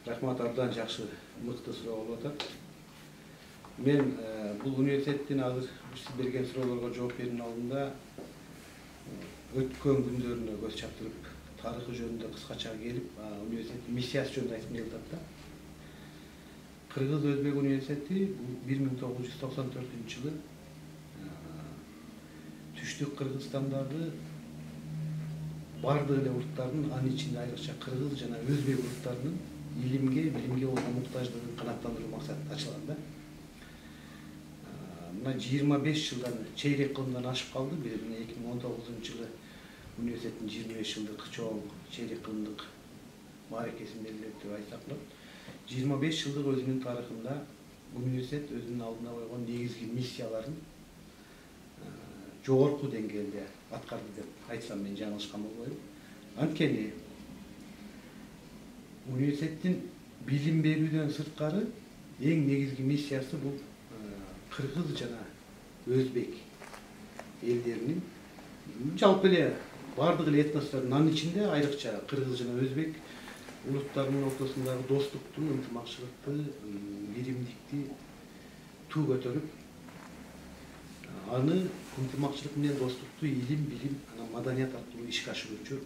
Рахмат, абдан жакшы, мыкты суроо болуп атат. Мен бул университеттин азыр сиз берген суроолорго жооп берүүнүн алдында өткөн күндөрүнө көз чаптырып, тарыхы жөнүндө кыскача келип, университеттин миссиясы жөнүндө айтып келип атат да. Кыргыз Өзбек университети бул 1994 жылы түштүк Кыргызстандагы бардык эле урттардын, анын ичинде айрыкча кыргыз жана өзбек урттарынын илимге, билимге болгон муктаждыгын канааттандыруу максатында ачылган да. Мына 25 жылдан чейрек кылымдан ашып калды. Бир 2019 жылы университеттин 25 жылдык чоң чейрек кылымдык мааракесин белгилеп деп айтсак болот. 25 жылдык өзүнүн тарыхында университет өзүнүн алдына койгон негизги миссияларын жогорку деңгээлде аткарды деп айтсам мен жаңылышкан болбойм. Анткени университеттин билим берүүдөн сырткары эң негизги миссиясы бул кыргыз жана өзбек элдеринин, жалпы эле бардык эле этностордун, анын ичинде айрыкча кыргыз жана өзбек улуттарынын ортосундагы достукту, ынтымакчылыкты, биримдикти туу көтөрүп, аны ынтымакчылык менен достукту илим, билим, анан маданият аркылуу ишке ашыруучу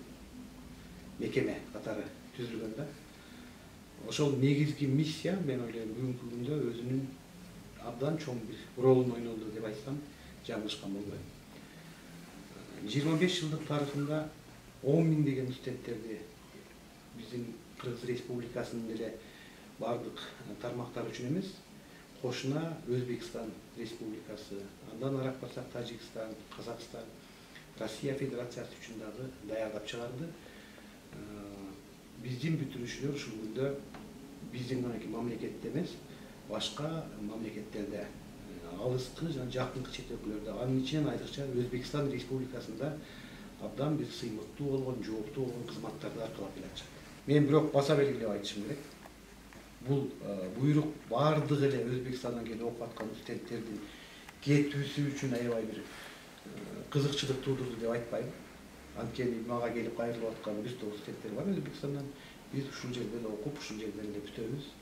мекеме катары түзүлгөн да. Ошол негизги миссия, мен ойлойм, бүгүнкү күндө өзүнүн абдан чоң бир ролун ойноду деп айтсам жаңылышкан болбойм. 25 жылдык тарыхында 10 миңдеген студенттерди биздин Кыргыз Республикасынын эле бардык тармактары үчүн эмес, кошуна Өзбекстан Республикасы, андан арак барсак Тажикстан, Казакстан, Россия Федерациясы үчүн дагы даярдап чыгарды. Биздин бүтүрүүчүлөр ушул күндө биздин мамлекетте эмес, башка мамлекеттерде, алыскы жана жакынкы чет өлкөлөрдө, анын ичинен айрыкча Өзбекстан Республикасында абдан бир сыймыктуу болгон, жооптуу болгон кызматтарды аркалап келатышат. Мен бирок баса белгилеп айтышым керек. Бул буйрук бардык эле Өзбекстандан келип окуп аткан студенттердин кетүүсү үчүн аябай бир кызыкчылык туудурду деп айтпайм. Анткени мага келип кайрылып аткан бир топ студенттер бар Өзбекстандан. Биз ушул жерден окуп, ушул жерден эле бүтөбүз.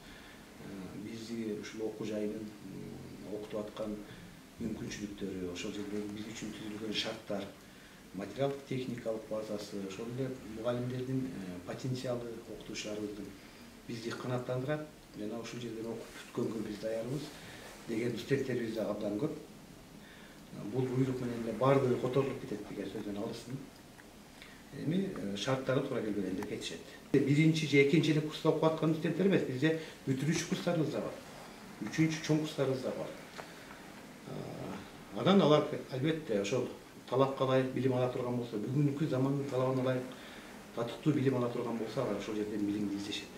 Бизди ушул окуу жайынын окутуп аткан мүмкүнчүлүктөрү, ошол жерде биз үчүн түзүлгөн шарттар, материалдык техникалык базасы, ошол эле мугалимдердин потенциалы, окутуучуларыбыздын бизди канааттандырат. Жана ушул жерден окуп бүткөнгө биз даярбыз деген студенттерибиз да абдан көп. Бул буйрук менен эле бардыгы которулуп кетет деген сөздөн алысын. Эми шарттары туура келбегенде кетишет. Биринчи же экинчи эле курста окуп аткан студенттер эмес, бизде бүтүрүүчү курстарыбыз да бар. Үчүнчү чоң курстарыбыз да бар. Анан алар албетте ошол талапка ылайык билим ала турган болсо, бүгүнкү замандын талабына ылайык татыктуу билим ала турган болсо, алар ошол жерден билимди издешет.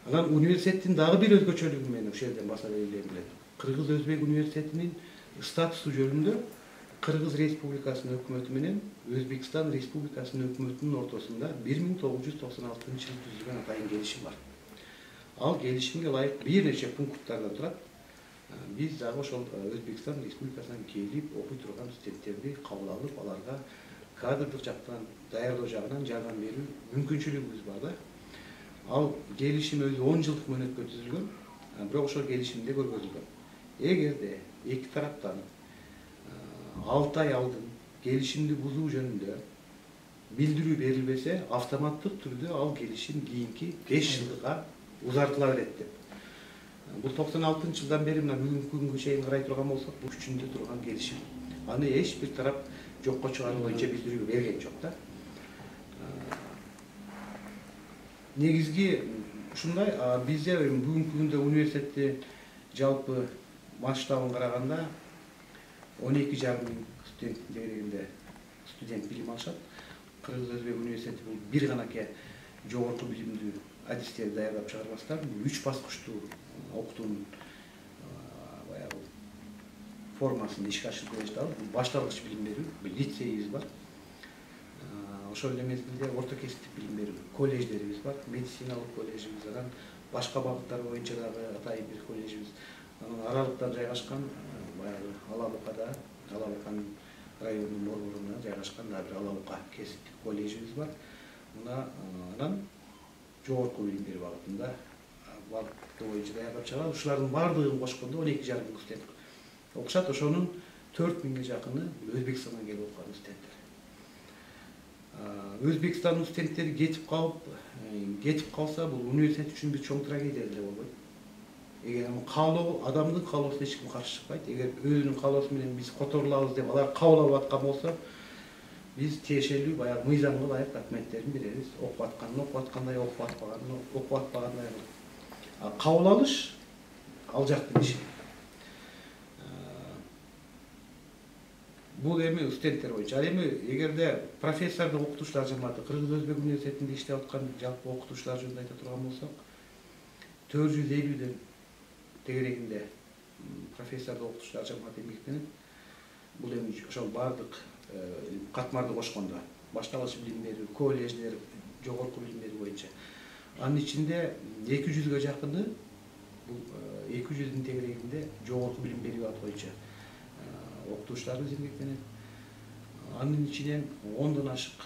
Анан университеттин дагы бир өзгөчөлүгү мен ушул жерден баса белгилегим келет. Кыргыз Өзбек университетинин статусу жөнүндө Кыргыз Республикасынын өкмөтү менен Өзбекстан Республикасынын өкмөтүнүн ортосунда 1996 жылы түзүлгөн атайын келишим бар. Ал келишимге ылайык бир нече пункттардан турат. Биз дагы ошол Өзбекстан Республикасынан келип окуй турган студенттерди кабыл алып, аларга кадрдык жактан, даярдоо жагынан жардам берүү мүмкүнчүлүгүбүз бар да. Ал келишим өзү 10 жылдык мөөнөткө түзүлгөн, бирок ошол келишимде көргөзүлгөн. Эгерде эки тараптан 6 ай алдын келишимди бузуу жөнүндө билдирүү берилбесе, автоматтык түрдө ал келишим кийинки 5 жылга узартыла берет деп. Бул 96 жылдан бери мына бүгүнкү күнгө чейин карай турган болсок, бул күчүндө турган келишим. Аны эч бир тарап жокко чыгаруу боюнча билдирүү берген жок да. Негизги ушундай, бизде бүгүнкү күндө университетти жалпы масштабын караганда 12,5 миң студент деңгээлинде студент билим алышат. Кыргыз Өзбек университети бул бир ганаке жогорку билимдүү адистерди даярдап чыгарбастан, 3 баскычтуу окутуунун баягы формасын ишке ашырып жатабыз. Башталгыч билим берүү, лицейибиз бар. Ошол эле мезгилде орто кесиптик билим берүү колледждерибиз бар, медициналык колледжибиз, анан башка багыттар боюнча дагы атайын бир колледжибиз. Анан аралыктан жайгашкан баягы Алабукада, Алабуканын районунун борборуна жайгашкан бир Алабука кесиптик колледжибиз бар. Анан жогорку билим берүү багытында багыты боюнча даярдап чыгарат. Ушулардын баардыгын кошкондо 12,5 мың студент окушат. Ошонун 4000 жакыны Өзбекстандан келип окуган студенттер. Өзбекстандын студенттери кетип калса, бул университет үчүн бир чоң трагедия деле болбойт. Эгер каалоо, адамдын каалоосуна эч ким каршы чыкпайт. Эгер өзүнүн каалоосу менен биз которулабыз деп алар кабыл алып аткан болсо, биз тиешелүү баягы мыйзамга ылайык документтерин беребиз. Окуп атканын окуп аткандай, окуп атпаганын окуп атпагандай. Кабыл алыш ал жактын иши. Бул эми студенттер боюнча. Ал эми эгерде профессордун окутуучулар жамааты Кыргыз Өзбек университетинде иштеп аткан жалпы окутуучулар жөнүндө айта турган болсок, 450ден тегерегинде профессордун окутуучулар жамааты эмгектенет. Бул эми ошол баардык катмарды кошкондо башталгыч билим берүү, колледждер, жогорку билим берүү боюнча. Анын ичинде 200га жакыны, бул 200дүн тегерегинде жогорку билим берүү аты боюнча окутуучуларыбыз эмгектенет. Анын ичинен 10дон ашык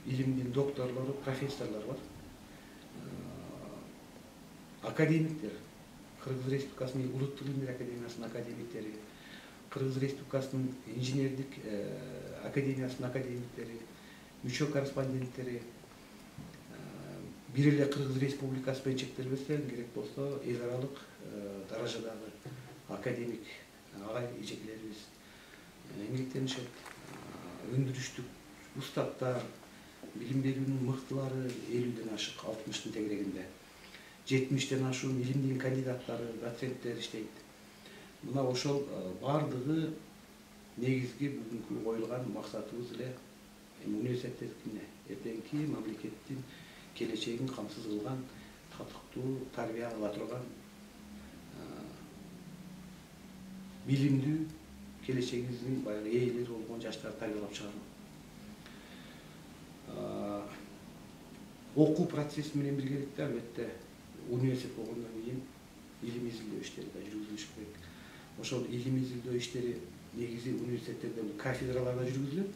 илимдин докторлору, профессорлор бар. Академиктер, Кыргыз Республикасынын Улуттук илимдер академиясынын академиктери, Кыргыз Республикасынын инженердик академиясынын академиктери, мүчө корреспонденттери, бир эле Кыргыз Республикасы менен чектелбестен керек болсо эл аралык даражадагы академик агай эжекелерибиз эмгектенишет. Өндүрүштүк устаттар, билим берүүнүн мыктылары 50ден ашык, 60дын тегерегинде. 70ден ашуун илимдин кандидаттары, доценттер иштейт. Мына ошол бардыгы негизги бүгүнкү коюлган максатыбыз эле университеттердикине эртеңки мамлекеттин келечегин камсыз кылган, татыктуу тарбия кыла турган, билимдүү келечегибиздин баягы ээлери болгон жаштарды тарбиялап чыгаруу. Окуу процесси менен биргеликте албетте университет болгондон кийин илим изилдөө иштери да жүргүзүлүш керек. Ошол илим изилдөө иштери негизи университеттерде кафедраларда жүргүзүлөт,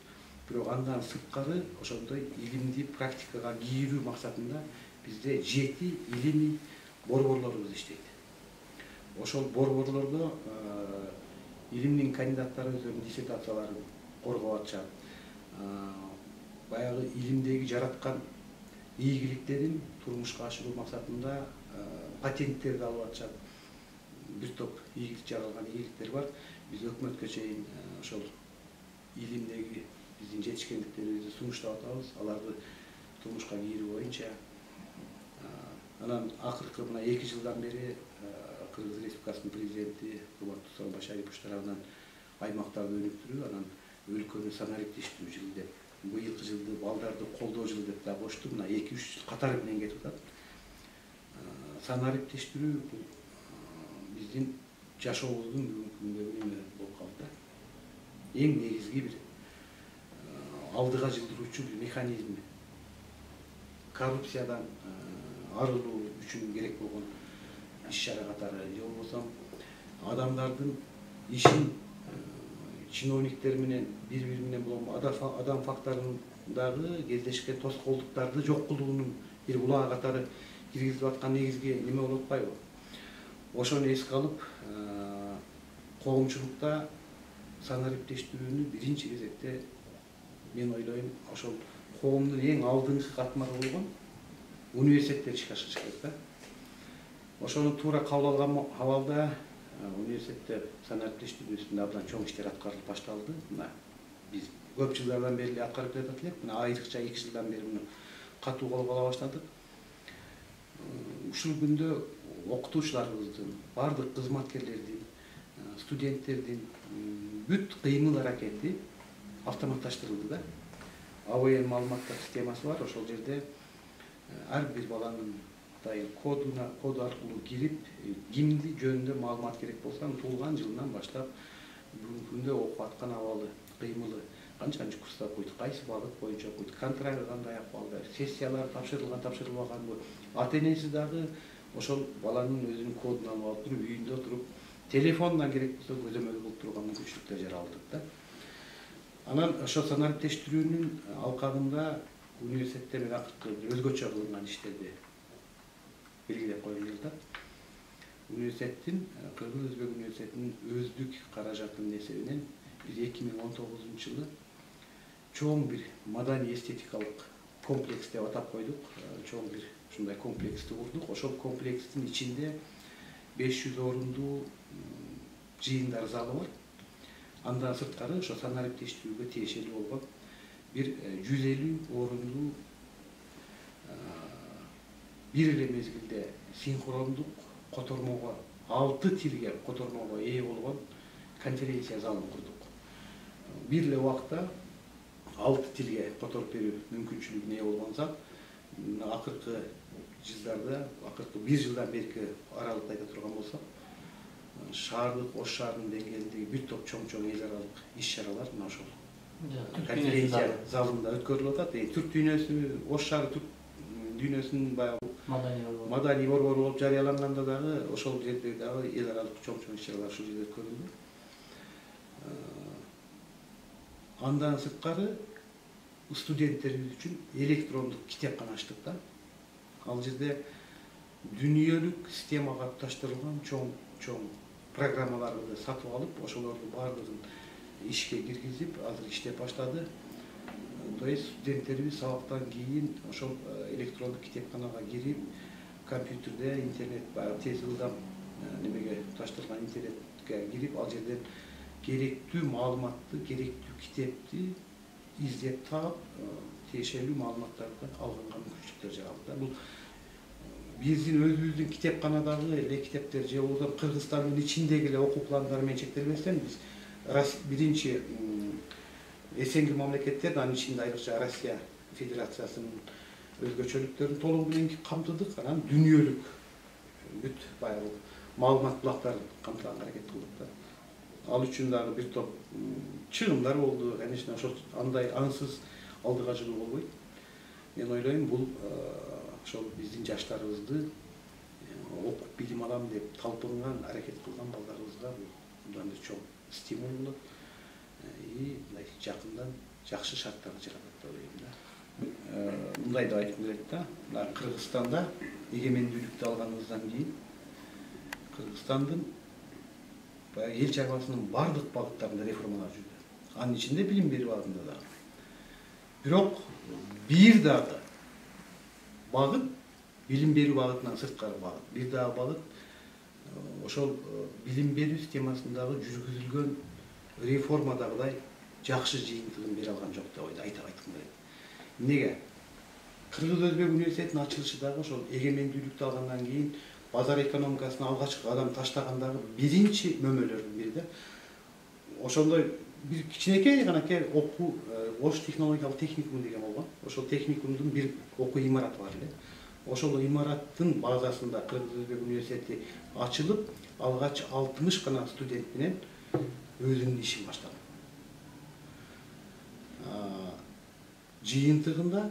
бирок андан сырткары ошондой илимди практикага кийирүү максатында бизде 7 илимий борборлорубуз иштейт. Ошол борборлордо илимдин кандидаттары өздөрүнүн диссертацияларын коргоп атышат. Баягы илимдеги жараткан ийгиликтерин турмушка ашыруу максатында патенттерди алып атышат. Бир топ ийгилик жаралган ийгиликтер бар. Биз өкмөткө чейин ошол илимдеги биздин жетишкендиктерибизди сунуштап атабыз. Аларды турмушка кийирүү боюнча. Анан акыркы мына 2 жылдан бери Кыргыз Республикасынын президенти урматтуу Сооронбай Шарипович тарабынан аймактарды өнүктүрүү, анан өлкөнү санариптештирүү жылы деп, быйылкы жылды балдарды колдоо жылы деп да кошту. Мына 2-3 жыл катары менен кетип атат. Санариптештирүү бул биздин жашообуздун бүгүнкү күндөгү неме болуп калды да. Эң негизги бир алдыга жылдыруучу бир механизм. Коррупциядан арылуу үчүн керек болгон иш-чара катары, же болбосо адамдардын ишин чиновниктер менен бири-бири менен болгон адам факторундагы кездешкен тоскоолдуктарды жок кылуунун бир булагы катары киргизип аткан негизги неме болуп атпайбы? Ошону эске алып, коомчулукта санариптештирүүнү биринчи кезекте мен ойлойм, ошол коомдун эң алдыңкы катмары болгон университеттер ишке ашырыш керек да. Ошону туура кабыл алган абалда университеттер санариптештирүү үстүндө абдан чоң иштер аткарылып башталды. Мына биз көп жылдардан бери аткарып келатат элек. Мына айрыкча 2 жылдан бери муну катуу колго ала баштадык. Ушул күндө окутуучуларыбыздын, бардык кызматкерлердин, студенттердин бүт кыймыл аракети автоматташтырылды да. АВН маалыматтар системасы бар. Ошол жерде ар бир баланын коду аркылуу кирип, кимди жөнүндө маалымат керек болсо, туулган жылынан баштап бүгүнкү күндө окуп аткан абалы, кыймылы, канча курста окуйт, кайсы багыт боюнча окуйт, контракты кандай акыбалда, сессиялар тапшырылган, тапшырылбаганбы, ата-энеси дагы ошол баланын өзүнүн кодун алып алып туруп, үйүндө туруп, телефондон керек болсо көзөмөл кылып турган мүмкүнчүлүктөр жаралдык да. Анан ошо санариптештирүүнүн алкагында университеттер менен акыркы өзгөчө кылынган иштерди белгилеп коюлду да. Университеттин, Кыргыз Өзбек университетинин өздүк каражатынын эсебинен биз 2019-жылы чоң бир маданий эстетикалык комплекс деп атап койдук. Чоң бир ушундай комплексти курдук. Ошол комплекстин ичинде 500 орундуу жыйындар залы бар. Андан сырткары ошо санариптештирүүгө тиешелүү болгон бир 150 орундуу бир эле мезгилде синхрондук котормого 6 тилге котормого ээ болгон конференция залын курдук. Бир эле убакта 6 тилге которуп берүү мүмкүнчүлүгүнө ээ болгон зал. Акыркы жылдарда, акыркы 1 жылдан берки аралыкта айта турган болсок, шаардык, Ош шаарынын деңгээлиндеги бир топ чоң эл аралык иш-чаралар мына ошол конференция залында өткөрүлүп атат. Түрк дүйнөсү, Ош шаары түрк дүйнөсүнүн баягы маданий борбору болуп жарыяланганда дагы ошол жерде дагы эл аралык чоң иш-чаралар ушул жерде өткөрүлдү. Андан сырткары студенттерибиз үчүн электрондук китепкана ачтык да. Ал жерде дүйнөлүк системага тушташырылган чоң программаларды сатып алып, ошолордун баардыгын ишке киргизип, азыр иштеп баштады. То есть студенттерибиз сабактан кийин ошол электрондук китепканага кирип, компьютерде, интернет баягы тез ылдам немеге тушташтырылган интернетке кирип, ал жерден керектүү маалыматты, керектүү китепти издеп таап, тиешелүү маалыматтарды алганга мүмкүнчүлүктөр жаралды да. Бул биздин өзүбүздүн китепканадагы эле китептер же болбосо Кыргызстандын ичиндеги эле окуу пландары менен чектелбестен биз биринчи СНГ мамлекеттер, анын ичинде айрыкча Россия Федерациясынын өзгөчөлүктөрүн толугу менен камтыдык, анан дүйнөлүк бүт баягы маалымат булактарын камтыганга аракет кылдык да. Ал үчүн дагы бир топ чыгымдар болду. Конечно, ошол андай ансыз алдыга жылуу болбойт. Мен ойлойм, бул ошол биздин жаштарыбызды окуп билим алам деп талпынган, аракет кылган балдарыбызга мындан да чоң стимул болот. И мындай жакындан жакшы шарттарды жаратат деп ойлойм да. Мындай да айткым келет да. Мына Кыргызстанда эгемендүүлүктү алганыбыздан кийин Кыргызстандын эл чарбасынын бардык багыттарында реформалар жүрдү. Анын ичинде билим берүү багытында дагы. Бирок бир дагы багыт билим берүү багытынан сырткары багыт. Бир дагы багыт ошол билим берүү системасындагы жүргүзүлгөн реформадагыдай жакшы жыйынтыгын бере алган жок деп айткым келет. Эмнеге? Кыргыз Өзбек университетинин ачылышы дагы ошол эгемендүүлүктү алгандан кийин базар экономикасына алгачкы кадам таштагандагы биринчи мөмөлөрдүн бири да. Ошондой бир кичинекей ганакей окуу Ош технологиялык техникум деген болгон. Ошол техникумдун бир окуу имараты бар эле. Ошол имараттын базасында Кыргыз Өзбек университети ачылып, алгач 60 гана студент менен өзүнүн ишин баштады. Жыйынтыгында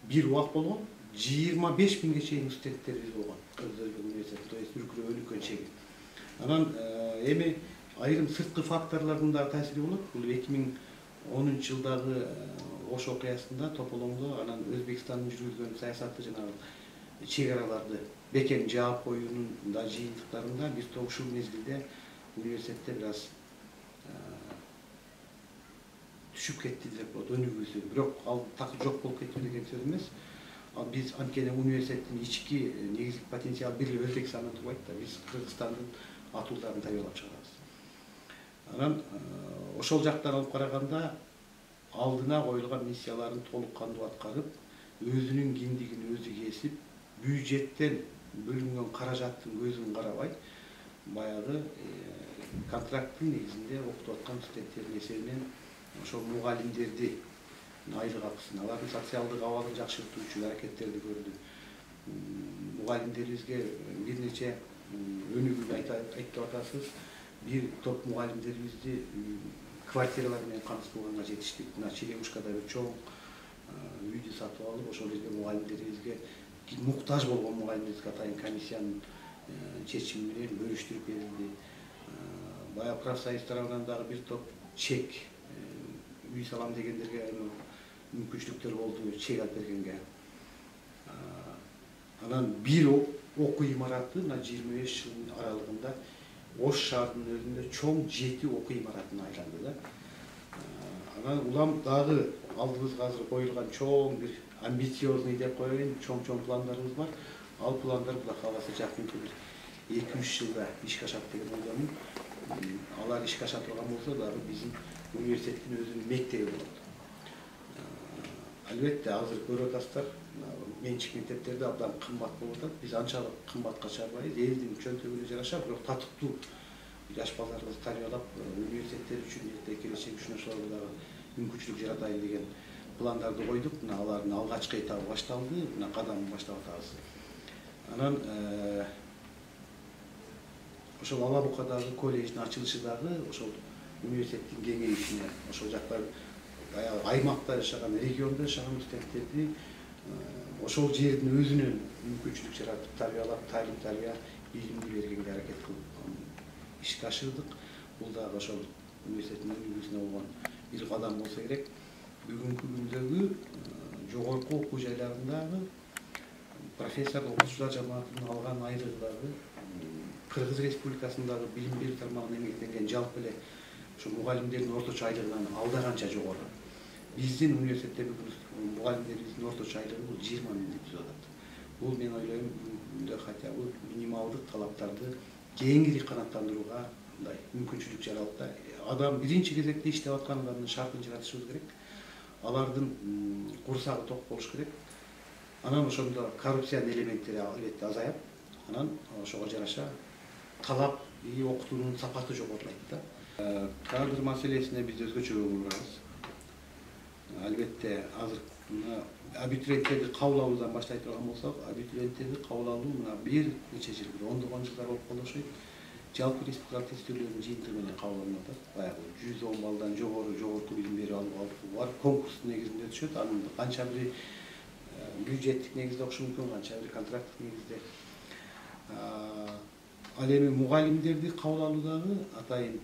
бир убак болгон 25 миңге чейин студенттерибиз болгон Кыргыз Өзбек университетинде, то есть үлкөн чеги. Анан эми айрым сырткы факторлордун да таасири болот. Бул 2010 жылдагы Ош окуясында тополоңдо анан Өзбекстандын жүргүзгөн саясаты жанагы чек араларды бекем жаап коюунун да жыйынтыктарында биз да ушул мезгилде университетте бир аз түшүп кетти деп болот, өнүгүүсү. Бирок ал так жок болуп кетти деген сөз эмес. Биз анткени университеттин ички негизги потенциалы бир эле Өзбекстандан турбайт да, биз Кыргызстандын атуулдарын тарбиялап чыгарабыз. Анан ошол жактан алып караганда алдына коюлган миссияларын толук кандуу аткарып, өзүнүн киндигин өзү кесип, бюджеттен бөлүнгөн каражаттын көзүн карабай, баягы контракттын негизинде окутуп аткан студенттердин эсебинен ошол мугалимдерди айлык акысын, алардын социалдык абалын жакшыртуу үчүн аракеттерди көрдү. Мугалимдерибизге бир нече өнүгүү айтып атасыз. Бир топ мугалимдерибизди квартиралар менен камсыз кылганга жетиштик. Мына Черемушкада бир чоң үйдү сатып алып, ошол жерде мугалимдерибизге муктаж болгон мугалимдерибизге атайын комиссиянын чечими менен бөлүштүрүп берилди. Баягы профсоюз тарабынан дагы бир топ чек үй салам дегендерге мүмкүнчүлүктөр болду, чек алып бергенге. Анан бир окуу имараты мына 25 жылдын аралыгында Ош шаарынын өзүндө чоң 7 окуу имаратына айланды да. Анан улам дагы алдыбызга азыр коюлган чоң бир амбициозный деп коеюн, чоң пландарыбыз бар. Ал пландар Кудай кааласа жакынкы бир 2-3 жылда ишке ашат деген ойдомун. Алар ишке аша турган болсо дагы биздин университеттин өзүнүн мектеби болот. Албетте азыр көрүп атасыздар, менчик мектептерде абдан кымбат болуп атат. Биз анчалык кымбатка чарбайбыз, элдин чөнтөгүнө жараша, бирок татыктуу жаш балдарыбызды тарбиялап, университеттер үчүн келечек үчүн ошолорго дагы мүмкүнчүлүк жаратайын деген пландарды койдук. Мына алардын алгачкы этабы башталды, мына кадамын баштап атабыз. Анан ошол Ала Букадагы колледждин ачылышы дагы ошол университеттин кеңейишине, ошол жакта аймакта жашаган, региондо жашаган студенттерди ошол жердин өзүнөн мүмкүнчүлүк жаратып, тарбиялап, тарбия билимди бергенге аракет кылып ишке ашырдык. Бул дагы ошол университеттин үлгүсүнө болгон бир кадам болсо керек. Бүгүнкү күндөгү жогорку окуу жайларындагы профессор, окуучулар жамаатынын алган айлыгы дагы Кыргыз Республикасындагы билим берүү тармагында эмгектенген жалпы эле ошо мугалимдердин орточо айлыгынан алда канча жогору. Биздин университетте бүгүн мугалимдерибиздин орточо айлыгы бул 20 миңди түзүп атат. Бул мен ойлойм, бүгүндө хотя бы минималдык талаптарды кеңири канааттандырууга мындай мүмкүнчүлүк жаралып да. Адам биринчи кезекте иштеп аткан адамдын шартын жаратышыбыз керек. Алардын курсагы ток болуш керек. Анан ошондо коррупциянын элементтери албетте азаяп, анан ошого жараша талап окутуунун сапаты жогорулайт да. Кадр маселесине биз өзгөчө көңүл бурабыз. Албетте азыр абитуриенттерди кабыл алуудан баштай турган болсок, абитуриенттерди кабыл алуу мына бир нече жыл, бир ондогон жылдар болуп калды окшойт. Жалпы республикалык тестөөлөрдүн жыйынтыгы менен кабыл алынып атат. Баягы 110 балдан жогорку билим берүү алуу бар. Конкурс негизинде түшөт. Анын канча бири бюджеттик негизде окушу мүмкүн, канча бири контракттык негизде. Ал эми мугалимдерди кабыл алуудагы атайын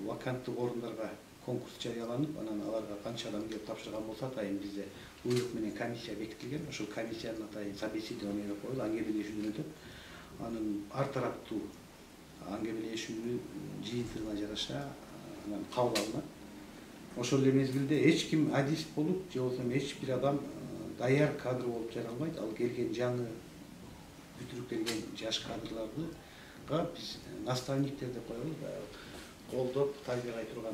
ваканттык орундарга конкурс жарыяланып, анан аларга канча адам келип тапшырган болсо атайын бизде буйрук менен комиссия бекитилген. Ошол комиссиянын атайын собеседование деп коюлуп, аңгемелешүүнү өтөп, анын ар тараптуу аңгемелешүүнүн жыйынтыгына жараша анан кабыл алынат. Ошол эле мезгилде эч ким адис болуп, же болбосо эч бир адам даяр кадр болуп жара албайт. Ал келген жаңы бүтүрүп келген жаш кадрларга биз наставниктер деп коебуз, колдоп тарбиялай турган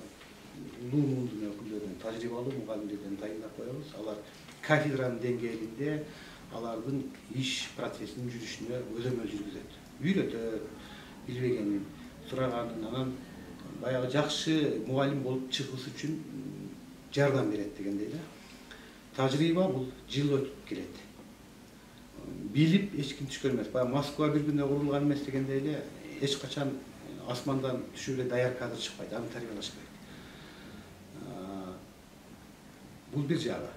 улуу мундун өкүлдөрүн, тажрыйбалуу мугалимдерден дайындап коебуз. Алар кафедранын деңгээлинде алардын иш процессинин жүрүшүнө өзөмөл жүргүзөт, үйрөтөт, билбегенин, сураганын, анан баягы жакшы мугалим болуп чыгыш үчүн жардам берет дегендей да. Тажрыйба бул жыл өтүп келет. Билип эч ким түшкөн эмес. Баягы Москва бир күндө курулган эмес дегендей эле эч качан асмандан түшүп эле даяр кадр чыкпайт, аны тарбиялаш керек. Бул бир жагы.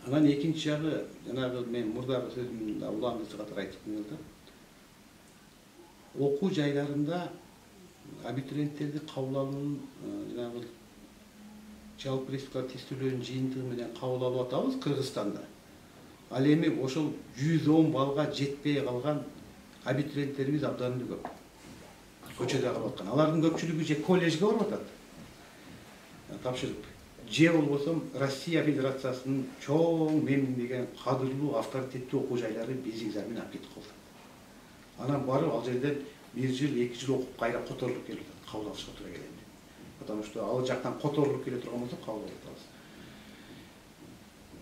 Анан экинчи жагы, жанагы мен мурдагы сөзүмдө уландырчы катары айтып келдим. Окуу жайларында абитуриенттерди кабыл алуунун жанагы жалпы республикалык тестөөлөрдүн жыйынтыгы менен кабыл алып атабыз Кыргызстанда. Ал эми ошол 110 балга жетпей калган абитуриенттерибиз абдан эле көп. Көчөдө калып аткан. Алардын көпчүлүгү же коллежге барып атат. Тапшырып. Же болбосо Россия Федерациясынын чоң мемдеген кадырлуу, авторитеттүү окуу жайлары биз экзамен алып кетип калат. Анан барып ал жерден 1 жыл, 2 жыл окуп кайра которулуп келип атат, кабыл алышка туура келет. Потому что ал жактан которулуп келе турган болсо кабыл алып атабыз.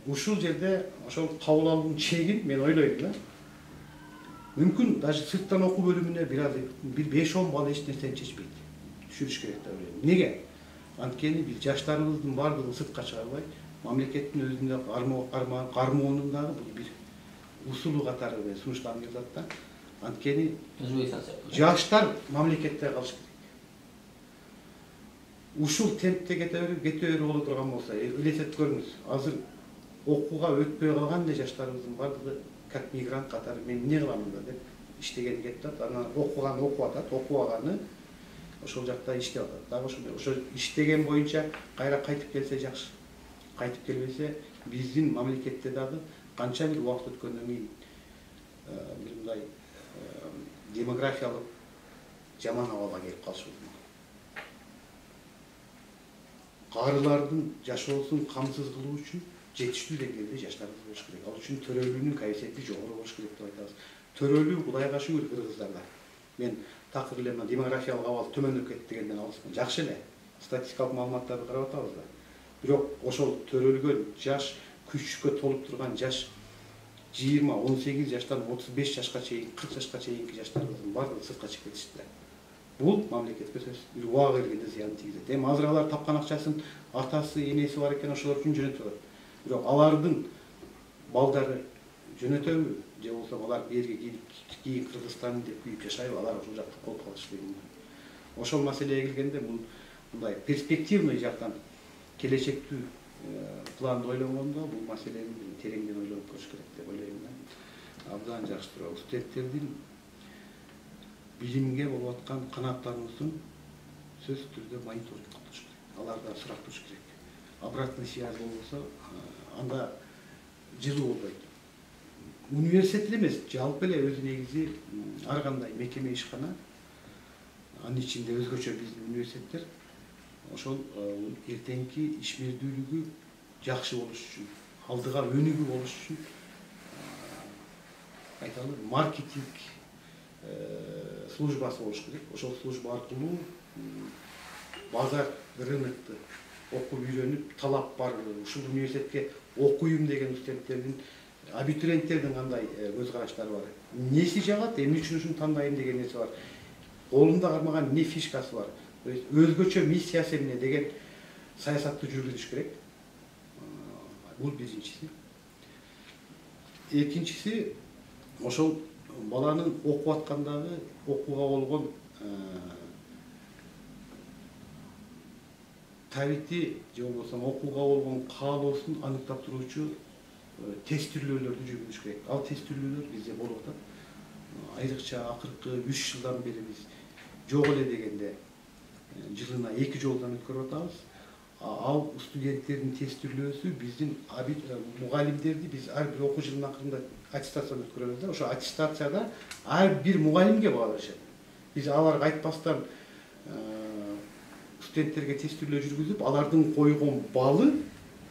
Ушул жерде ошол кабыл алуунун чегин мен ойлойм да. Мүмкүн даже сырттан окуу бөлүмүнө бир 5-10 бала эч нерсени чечпейт. Түшүрүш керек деп ойлойм. Неге? Анткени биз жаштарыбыздын бардыгын сыртка чыгарбай, мамлекеттин өзүндө кармоонун дагы бул бир усулу катары сунушталып жатат да. Анткени жаштар мамлекетте калыш керек. Ушул темпте кете берүү боло турган болсо, элестетип көрүңүз. Азыр окууга өтпөй калган эле жаштарыбыздын бардыгы как мигрант катары мен эмне кылам мында деп иштеген кетип атат. Анан окуган окуп атат, окубаганы ошол жакта иштеп атат. Дагы ошо иштеген боюнча кайра кайтып келсе жакшы. Кайтып келбесе биздин мамлекетте дагы канча бир убакыт өткөндөн кийин демографиялык жаман абалга келип калышыбыз. Карылардын жашоосун камсыз кылуу үчүн жетиштүү деңгээлде жаштарыбыз болуш керек. Ал үчүн төрөлүүнүн коэффициенти жогору болуш керек деп айтабыз. Төрөлүү Кудайга шүгүр Кыргыздарда. Мен такыр эле демографиялык абал төмөндөп кетти дегенден алыспын. Жакшы эле. Статистикалык маалыматтарды карап атабыз да. Бирок ошол төрөлгөн жаш, күчкө толуп турган жаш 20-18 жаштан 35 жашка чейин, 40 жашка чейинки жаштарыбыздын баардыгы сыртка чыгып кетишти. Бул мамлекетке сөзсүз убага келгенде зыян тийгизет. Эми азыркылар тапкан акчасын атасы, энеси бар экен, ошолор үчүн жөнөтүп атат. Бирок алардын балдары жөнөтөбү же болбосо алар берге кийин Кыргызстан деп күйүп жашайбы, алар ошол жакта колуп калышы деген. Ошол маселеге келгенде мындай перспективный жактан келечектүү планды ойлогондо бул маселени тереңден ойлонуп көрүш керек деп ойлойм да. Абдан жакшы туурабы. Студенттердин билимге болуп аткан канааттануусун сөзсүз түрдө мониторинг кылып туруш керек. Алардан сурап туруш керек. Обратный связь болбосо анда жылуу болбойт. Университет эмес, жалпы эле өзү негизи ар кандай мекеме ишкана, анын ичинде өзгөчө биздин университеттер ошол эртеңки ишмердүүлүгү жакшы болуш үчүн, алдыга өнүгүү болуш үчүн айталы маркетинг службасы болуш керек. Ошол служба аркылуу базар рынокты окуп үйрөнүп, талап бар ушул университетке окуйм деген студенттердин, абитуриенттердин кандай көз караштары бар, эмнеси жагат, эмне үчүн ушуну тандайм деген нерсе бар, колунда кармаган эмне фишкасы бар, өзгөчө миссиясы эмне деген саясатты жүргүзүш керек. Бул биринчиси. Экинчиси, ошол баланын окуп аткандагы окууга болгон табити же болбосо окууга болгон каалоосун аныктап туруучу тест түрлөөлөрдү жүргүзүш керек. Ал тест түрлөөлөр бизде болуп атат. Айрыкча акыркы 3 жылдан бери биз жок эле дегенде жылына 2 жолдон өткөрүп атабыз. Ал студенттердин тест түрлөөсү биздин мугалимдерди биз ар бир окуу жылынын акырында аттестациядан өткөрөбүз да. Ошо аттестацияда ар бир мугалимге баа беришет. Биз аларга айтпастан студенттерге тест түрлөө жүргүзүп, алардын койгон балы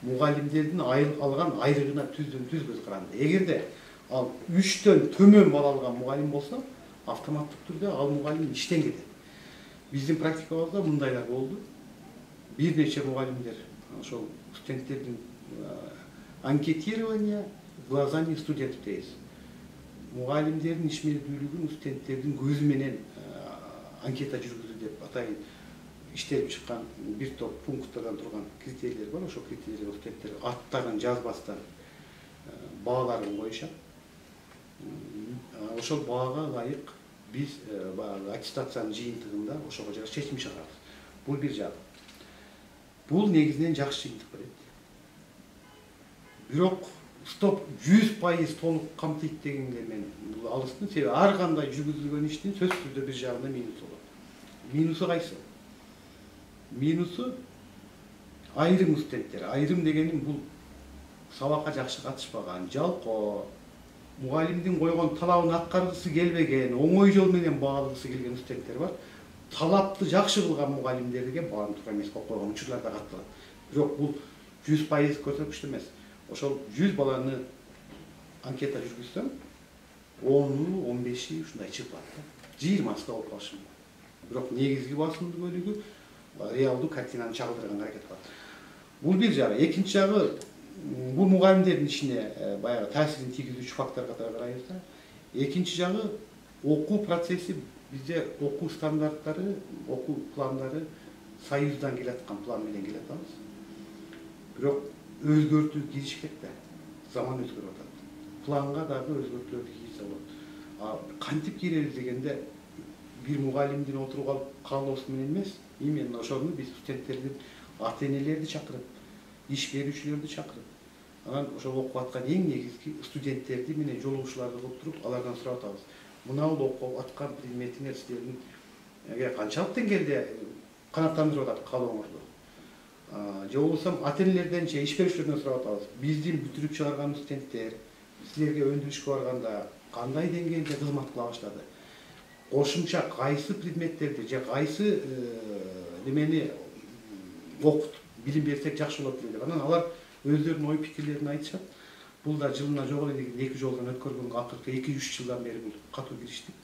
мугалимдердин алган айрыгына түздөн түз көз каранды. Эгерде ал 3төн төмөн бал алган мугалим болсо, автоматтык түрдө ал мугалим иштен кетет. Биздин практикабызда мындайлар болду. Бир нече мугалимдер ошол студенттердин анкетирование глазами студентов дейбиз. Мугалимдердин ишмердүүлүгүн студенттердин көзү менен анкета жүргүзүү деп атайын иштелип чыккан бир топ пункттардан турган критерийлер бар. Ошол критерийлер студенттер аттарын жазбастан бааларын коюшат. Ошол баага ылайык биз аттестациянын жыйынтыгында ошого жараша чечим чыгарабыз. Бул бир жагы. Бул негизинен жакшы жыйынтык берет. Бирок стоп 100% толук камтыйт дегенге мен алыстын. Себеби ар кандай жүргүзүлгөн иштин сөзсүз түрдө бир жагында минус болот. Минусу кайсы? Минусу айрым студенттер. Айрым дегеним бул сабакка жакшы катышпаган, жалкоо, мугалимдин койгон талабын аткаргысы келбеген, оңой жол менен баалыгысы келген студенттер бар. Талапты жакшы кылган мугалимдерге баарын туура эмес кылып койгон учурлар да катталат. Бирок бул 100% көрсөткүчтүү эмес. Ошол 100 баланы анкета жүргүзсөм, 10-у, 15-и ушундай чыгып атат. 20-сы да болуп калышы мүмкүн. Бирок негизги басымдуу бөлүгү реалдуу картинаны чагылдырганга аракет кылат. Бул бир жагы. Экинчи жагы, бул мугалимдердин ишине баягы таасирин тийгизүүчү фактор катары карайбыз да. Экинчи жагы, окуу процесси бизде окуу стандарттары, окуу пландары Союздан келаткан план менен келатабыз. Бирок өзгөртүү кириш керек да. Заман өзгөрүп атат. Планга дагы өзгөртүүлөрдү киргизсе болот. Кантип киребиз дегенде бир мугалимдин отуруп алып каалоосу менен эмес, именно ошону биз студенттердин ата-энелерди чакырып, иш берүүчүлөрдү чакырып, анан ошол окуп аткан эң негизги студенттерди менен жолугушууларды кылып туруп, алардан сурап атабыз. Мына бул окуп аткан предметиңер сиздердин канчалык деңгээлде канааттандырып атат каалооңорду? Же болбосо ата-энелерден же иш берүүчүлөрдөн сурап атабыз. Биздин бүтүрүп чыгарган студенттер силерге өндүрүшкө барганда кандай деңгээлде кызмат кыла баштады? кошумча кайсы предметтерди же кайсы немени окутуп билим берсек жакшы болот деп. Анан алар өздөрүнүн ой пикирлерин айтышат. Бул да жылына жок эле дегенде 2 жолдон өткөргөнгө акыркы 2-3 жылдан бери бул катуу кириштик.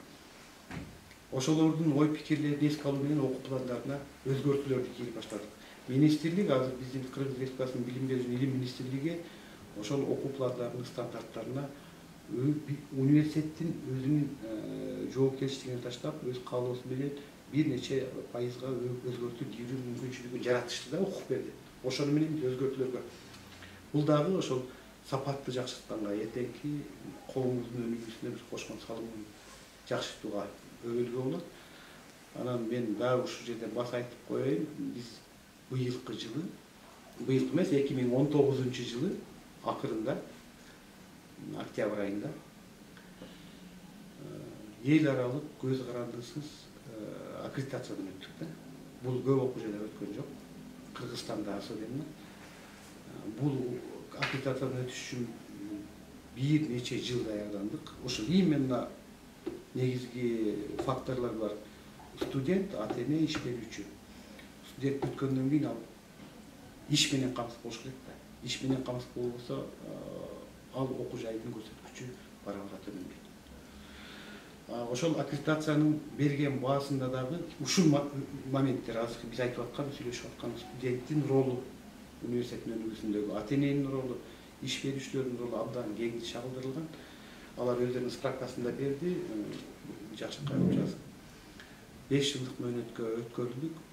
Ошолордун ой пикирлерин эске алуу менен окуу пландарына өзгөртүүлөрдү кийип баштадык. Министрлик азыр биздин Кыргыз Республикасынын билим берүү жана илим министрлиги ошол окуу пландарынын стандарттарына университеттин өзүнүн жоопкерчилигин таштап, өз каалоосу менен бир нече пайызга өзгөртүү кирүү мүмкүнчүлүгүн жаратышты да, укук берди. Ошону менен биз өзгөртүүлөргө. Бул дагы ошол сапатты жакшыртканга, эртеңки коомдун өнүгүүсүнө биз кошкон салымын жакшыртууга өбөлгө болот. Анан мен дагы ушул жерде баса айтып коеюн, биз быйылкы жылы, быйылкы эмес, 2019 жылы акырында, октябрь айында эл аралык көз карандысыз аккредитациядан өттүк да. Бул көп окуу жайлар өткөн жок. Кыргызстанда особенно. Бул аккредитациядан өтүш үчүн бир нече жыл даярдандык. Ошол именно негизги факторлор бар. Студент, ата-эне, иш берүүчү. Студент бүткөндөн кийин ал иш менен камсыз болуш керек да. Иш менен камсыз болбосо ал окуу жайдын көрсөткүчү бара-бара төмөндөйт. Ошол аккредитациянын берген баасында дагы ушул моменттер, азыр биз айтып аткан, сүйлөшүп аткан студенттин ролу университеттин өнүгүүсүндөгү, ата-эненин ролу, иш берүүчүлөрдүн ролу абдан кең чагылдырылган. Алар өздөрүнүн справкасында берди, жакшы кайрып жазып. 5 жылдык мөөнөткө өткөрүлдүк.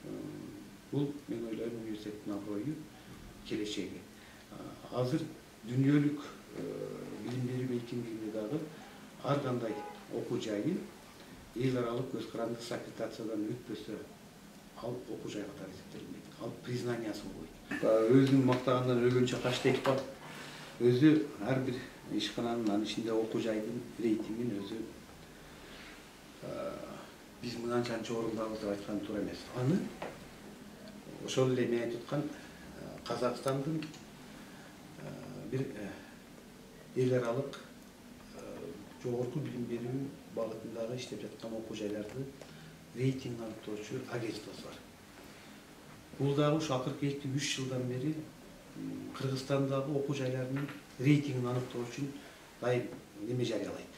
Бул мен ойлойм университеттин аброю, келечеги. Азыр дүйнөлүк билим берүү мейкиндигинде дагы ар кандай окуу жайы эл аралык көз карандысыз аккредитациядан өтпөсө, ал окуу жай катары эсептелинбейт. Ал признаниясы болбойт. Өзүн мактагандан өлгөнчө каш дейт бар. Өзү ар бир ишкананын, анын ичинде окуу жайдын рейтингин өзү биз мынанчанча орундабыз деп айткан туура эмес. Аны ошол эле мен айтып аткан Казакстандын бир эл аралык жогорку билим берүү багытындагы иштеп жаткан окуу жайларды рейтинг аныктоочу агентствосу бар. Бул дагы ушу акыркы 2-3 жылдан бери Кыргызстандагы окуу жайларынын рейтингин аныктоо үчүн дайым неме жарыялайт.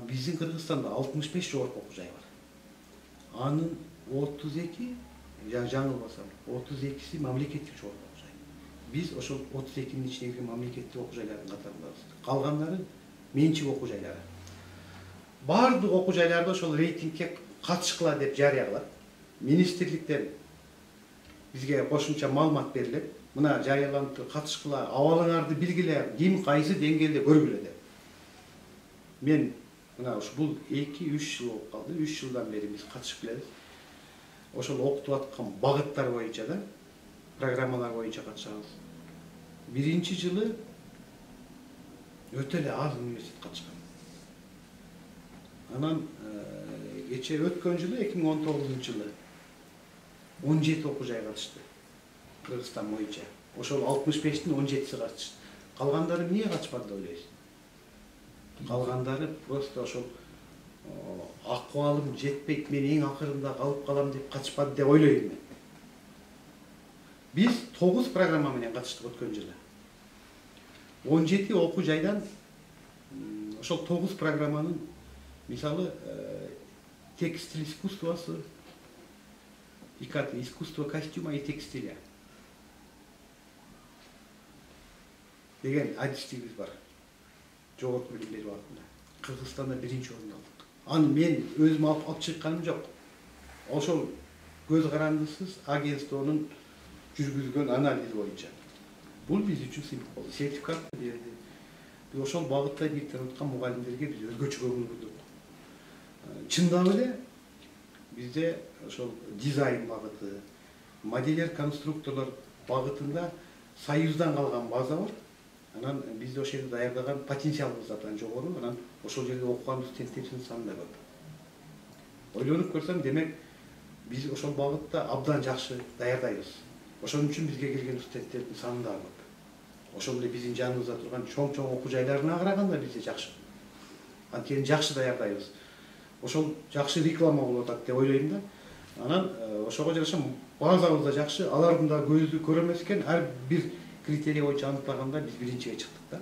Биздин Кыргызстанда 65 жогорку окуу жай бар. Анын 32, жаңылбасам, 32си мамлекеттик жогорку окуу жай. Биз ошол 32нин ичиндеги мамлекеттик окуу жайлардын катарындабыз. Калгандары менчик окуу жайлары. Бардык окуу жайларда ошол рейтингке катышкыла деп жарыя кылат. Министрликтен бизге кошумча маалымат берилет. Мына жарыяланып катышкыла, абалыңарды билгиле, ким кайсы деңгээлде көргүлө деп. Мен мына бул 2-3 жыл болуп калды. 3 жылдан бери биз катышып келебиз. Ошол окутуп аткан багыттар боюнча да, программалар боюнча катышабыз. Биринчи жылы өтө эле аз университет катышкан. Анан кече өткөн жылы 2019 жылы 17 окуу жай катышты. Кыргызстан боюнча. Ошол 65тин 17си катышты. Калгандары эмне катышпады деп ойлойсуз? Калгандары просто ошол акыбалым жетпейт, мен эң акырында калып калам деп катышпады деп ойлойм мен. Биз 9 программа менен катыштык өткөн жылы. 17 окуу жайдан ошол 9 программанын мисалы текстиль искусствосы, ИКТ, искусство костюма и текстиля деген адистигибиз бар. Жогорку билим берүү багытында. Кыргызстанда биринчи орунду алдык. Аны мен өзүм алып чыкканым жок. Ошол көз карандысыз агентствонун жүргүзгөн анализ боюнча. Бул биз үчүн сертификат берди. Биз ошол багытта бириктеп аткан мугалимдерге биз өзгөчө көңүл бурдук. Чындап эле бизде ошол дизайн багыты, модельер конструкторлор багытында союздан калган база бар. Анан бизде ошол жерде даярдаган потенциалыбыз абдан жогору, анан ошол жерде окуган студенттердин саны да көп. Ойлонуп көрсөм, демек биз ошол багытта абдан жакшы даярдайбыз. Ошон үчүн бизге келген студенттердин саны да көп. Ошол эле биздин жаныбызда турган чоң окуу жайларына караганда бизде жакшы. Анткени жакшы даярдайбыз. ошол жакшы реклама болуп атат деп ойлойм да. Анан ошого жараша базабыз да жакшы, алардын да көзү көрө эмес экен. Ар бир критерий боюнча аныктаганда биз биринчиге чыктык да.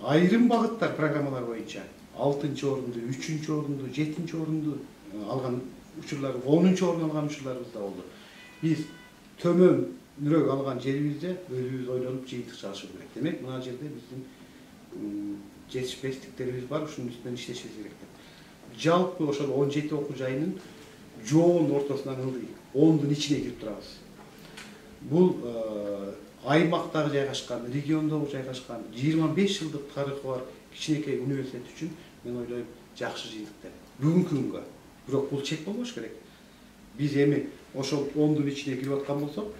Айрым багыттар программалар боюнча 6-орунду, 3-орунду, 7-орунду алган учурлар, 10-орун алган учурларыбыз да болду. Биз төмөнүрөөк алган жерибизде өзүбүз ойлонуп жыйынтык чыгышыбыз керек. Демек, мына жерде биздин жетишпестиктерибиз бар, ушунун үстүнөн иштешибиз керек деп. Жалпы ошол 17 окуу жайынын жоон ортосунан ылдый 10-дун ичине кирип турабыз. Бул аймактагы жайгашкан, региондогу жайгашкан 25 жылдык тарыхы бар кичинекей университет үчүн мен ойлойм жакшы жыйынтык деп. Бүгүнкү күнгө. Бирок бул чек болбош керек. Биз эми ошол 10-дун ичине кирип аткан болсок,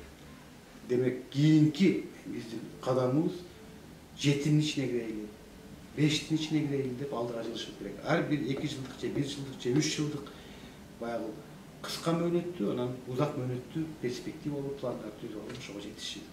демек кийинки биздин кадамыбыз 7-дин ичине кирейли, 5-дин ичине кирейли деп алдыга жылышыбыз керек. Ар бир 2 жылдык же 1 жылдык же 3 жылдык баягы кыска мөөнөттүү, анан узак мөөнөттүү перспективалуу пландар түзүп алып ошого жетишишибиз